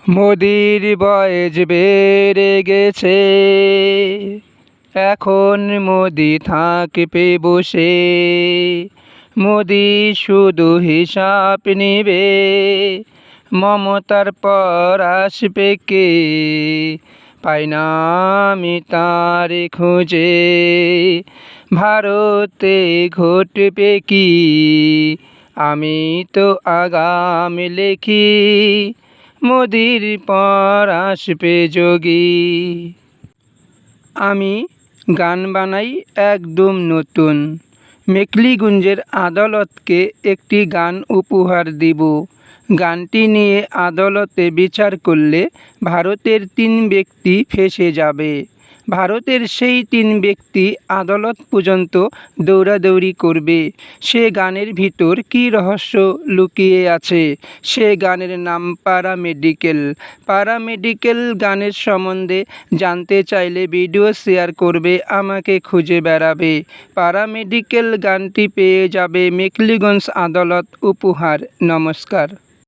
মোদির বয়স বেড়ে গেছে, এখন মোদি থাকবে বসে। মোদি শুধু হিসাব নিবে, মমতার পর আসবে কে? পাই না আমি তার খুঁজে। ভারতে ঘটবে কি, আমি তো আগাম লিখি। মোদির পর আসবে যোগী। আমি গান বানাই একদম নতুন। মেখলিগঞ্জের আদালতকে একটি গান উপহার দিব। গানটি নিয়ে আদালতে বিচার করলে ভারতের 3 ব্যক্তি ফেঁসে যাবে। ভারতের সেই 3 ব্যক্তি আদালত পর্যন্ত দৌড়াদৌড়ি করবে। সে গানের ভিতর কী রহস্য লুকিয়ে আছে? সে গানের নাম প্যারামেডিকেল। প্যারামেডিকেল গানের সম্বন্ধে জানতে চাইলে ভিডিও শেয়ার করবে, আমাকে খুঁজে বেড়াবে। প্যারামেডিকেল গানটি পেয়ে যাবে মেখলিগঞ্জ আদালত উপহার। নমস্কার।